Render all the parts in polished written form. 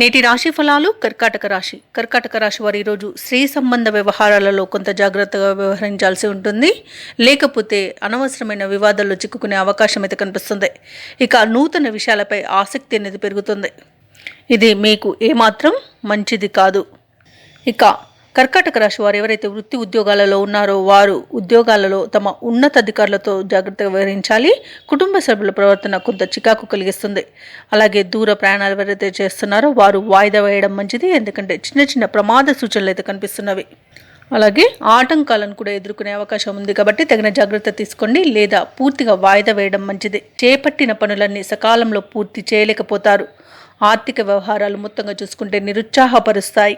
నేటి రాశి ఫలాలు. కర్కాటక రాశి వారు ఈరోజు స్త్రీ సంబంధ వ్యవహారాలలో కొంత జాగ్రత్తగా వ్యవహరించాల్సి ఉంటుంది. లేకపోతే అనవసరమైన వివాదాల్లో చిక్కుకునే అవకాశం అయితే కనిపిస్తుంది. ఇక నూతన విషయాలపై ఆసక్తి అనేది పెరుగుతుంది. ఇది మీకు ఏమాత్రం మంచిది కాదు. ఇక కర్కాటక రాశి వారు ఎవరైతే వృత్తి ఉద్యోగాలలో ఉన్నారో వారు ఉద్యోగాలలో తమ ఉన్నతాధికారులతో జాగ్రత్తగా వ్యవహరించాలి. కుటుంబ సభ్యుల ప్రవర్తన కొంత చికాకు కలిగిస్తుంది. అలాగే దూర ప్రయాణాలు ఎవరైతే చేస్తున్నారో వారు వాయిదా వేయడం మంచిది. ఎందుకంటే చిన్న చిన్న ప్రమాద సూచనలు అయితే కనిపిస్తున్నవి. అలాగే ఆటంకాలను కూడా ఎదుర్కొనే అవకాశం ఉంది కాబట్టి తగిన జాగ్రత్త తీసుకోండి, లేదా పూర్తిగా వాయిదా వేయడం మంచిది. చేపట్టిన పనులన్నీ సకాలంలో పూర్తి చేయలేకపోతారు. ఆర్థిక వ్యవహారాలు మొత్తంగా చూసుకుంటే నిరుత్సాహపరుస్తాయి.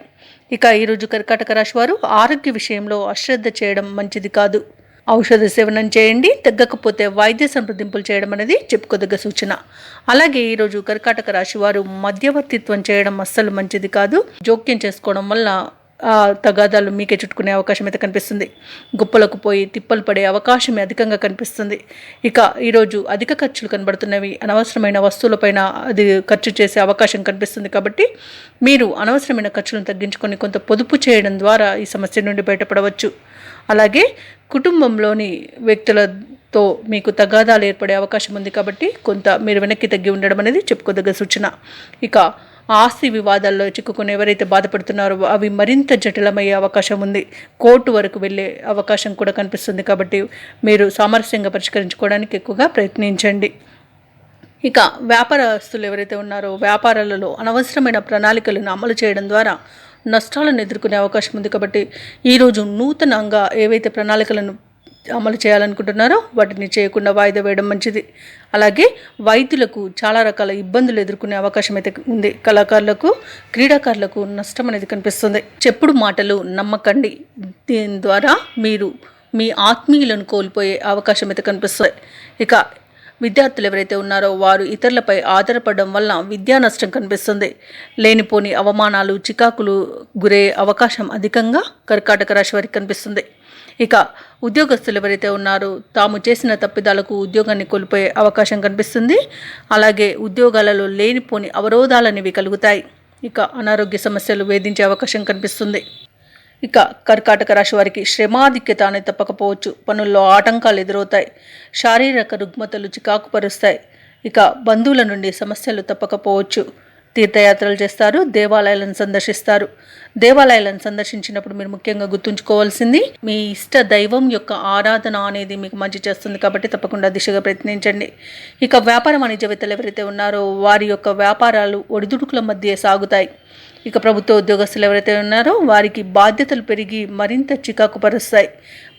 ఇక ఈరోజు కర్కాటక రాశి వారు ఆరోగ్య విషయంలో అశ్రద్ధ చేయడం మంచిది కాదు. ఔషధ సేవనం చేయండి. తగ్గకపోతే వైద్య సంప్రదింపులు చేయడం అనేది చెప్పుకోదగ్గ సూచన. అలాగే ఈరోజు కర్కాటక రాశి వారు మధ్యవర్తిత్వం చేయడం అస్సలు మంచిది కాదు. జోక్యం చేసుకోవడం వల్ల తగాదాలు మీకే చుట్టుకునే అవకాశం అయితే కనిపిస్తుంది. గుప్పలకు పోయి తిప్పలు పడే అవకాశం అధికంగా కనిపిస్తుంది. ఇక ఈరోజు అధిక ఖర్చులు కనబడుతున్నవి. అనవసరమైన వస్తువులపైన అది ఖర్చు చేసే అవకాశం కనిపిస్తుంది. కాబట్టి మీరు అనవసరమైన ఖర్చులను తగ్గించుకొని కొంత పొదుపు చేయడం ద్వారా ఈ సమస్య నుండి బయటపడవచ్చు. అలాగే కుటుంబంలోని వ్యక్తులతో మీకు తగాదాలు ఏర్పడే అవకాశం ఉంది. కాబట్టి కొంత మీరు వెనక్కి తగ్గి ఉండడం అనేది చెప్పుకోదగ్గ సూచన. ఇక ఆస్తి వివాదాల్లో చిక్కుకుని ఎవరైతే బాధపడుతున్నారో అవి మరింత జటిలమయ్యే అవకాశం ఉంది. కోర్టు వరకు వెళ్ళే అవకాశం కూడా కనిపిస్తుంది. కాబట్టి మీరు సామరస్యంగా పరిష్కరించుకోవడానికి ఎక్కువగా ప్రయత్నించండి. ఇక వ్యాపారస్తులు ఎవరైతే ఉన్నారో వ్యాపారాలలో అనవసరమైన ప్రణాళికలను అమలు చేయడం ద్వారా నష్టాలను ఎదుర్కొనే అవకాశం ఉంది. కాబట్టి ఈరోజు నూతనంగా ఏవైతే ప్రణాళికలను అమలు చేయాలనుకుంటున్నారో వాటిని చేయకుండా వాయిదా వేయడం మంచిది. అలాగే వైద్యులకు చాలా రకాల ఇబ్బందులు ఎదుర్కొనే అవకాశం అయితే ఉంది. కళాకారులకు, క్రీడాకారులకు నష్టం అనేది కనిపిస్తుంది. చెప్పుడు మాటలు నమ్మకండి. దీని ద్వారా మీరు మీ ఆత్మీయులను కోల్పోయే అవకాశం అయితే కనిపిస్తుంది. ఇక విద్యార్థులు ఎవరైతే ఉన్నారో వారు ఇతరులపై ఆధారపడడం వల్ల విద్యా నష్టం కనిపిస్తుంది. లేనిపోని అవమానాలు, చికాకులు గురయ్యే అవకాశం అధికంగా కర్కాటక రాశి వారికి కనిపిస్తుంది. ఇక ఉద్యోగస్తులు ఎవరైతే ఉన్నారో తాము చేసిన తప్పిదాలకు ఉద్యోగాన్ని కోల్పోయే అవకాశం కనిపిస్తుంది. అలాగే ఉద్యోగాలలో లేనిపోని అవరోధాలనేవి కలుగుతాయి. ఇక అనారోగ్య సమస్యలు వేధించే అవకాశం కనిపిస్తుంది. ఇక కర్కాటక రాశి వారికి శ్రమాధిక్యత అనేది తప్పకపోవచ్చు. పనుల్లో ఆటంకాలు ఎదురవుతాయి. శారీరక రుగ్మతలు చికాకు పరుస్తాయి. ఇక బంధువుల నుండి సమస్యలు తప్పకపోవచ్చు. తీర్థయాత్రలు చేస్తారు. దేవాలయాలను సందర్శిస్తారు. దేవాలయాలను సందర్శించినప్పుడు మీరు ముఖ్యంగా గుర్తుంచుకోవాల్సింది మీ ఇష్ట దైవం యొక్క ఆరాధన అనేది మీకు మంచి చేస్తుంది. కాబట్టి తప్పకుండా దిశగా ప్రయత్నించండి. ఇక వ్యాపార వాణిజ్యవేత్తలు ఎవరైతే ఉన్నారో వారి యొక్క వ్యాపారాలు ఒడిదుడుకుల మధ్య సాగుతాయి. ఇక ప్రభుత్వ ఉద్యోగస్తులు ఎవరైతే ఉన్నారో వారికి బాధ్యతలు పెరిగి మరింత చికాకు పరుస్తాయి.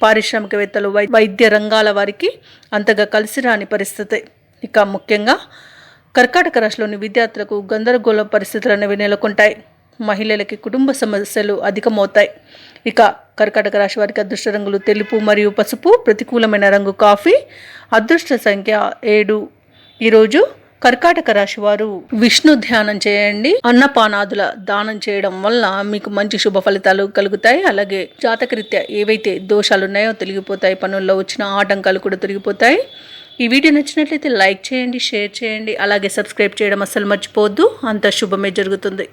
పారిశ్రామికవేత్తలు, వైద్య రంగాల వారికి అంతగా కలిసి రాని పరిస్థితి. ఇక ముఖ్యంగా కర్కాటక రాశిలోని విద్యార్థులకు గందరగోళ పరిస్థితులు అనేవి నెలకొంటాయి. మహిళలకి కుటుంబ సమస్యలు అధికమవుతాయి. ఇక కర్కాటక రాశి వారికి అదృష్ట రంగులు తెలుపు మరియు పసుపు. ప్రతికూలమైన రంగు కాఫీ. అదృష్ట సంఖ్య 7. ఈరోజు కర్కాటక రాశి వారు విష్ణు ధ్యానం చేయండి. అన్నపానాదుల దానం చేయడం వల్ల మీకు మంచి శుభ ఫలితాలు కలుగుతాయి. అలాగే జాతకరీత్యా ఏవైతే దోషాలు ఉన్నాయో తొలగిపోతాయి. పనుల్లో వచ్చిన ఆటంకాలు కూడా తొలగిపోతాయి. ఈ వీడియో నచ్చినట్లయితే లైక్ చేయండి, షేర్ చేయండి, అలాగే సబ్స్క్రైబ్ చేయడం అస్సలు మర్చిపోవద్దు. అంత శుభమే జరుగుతుంది.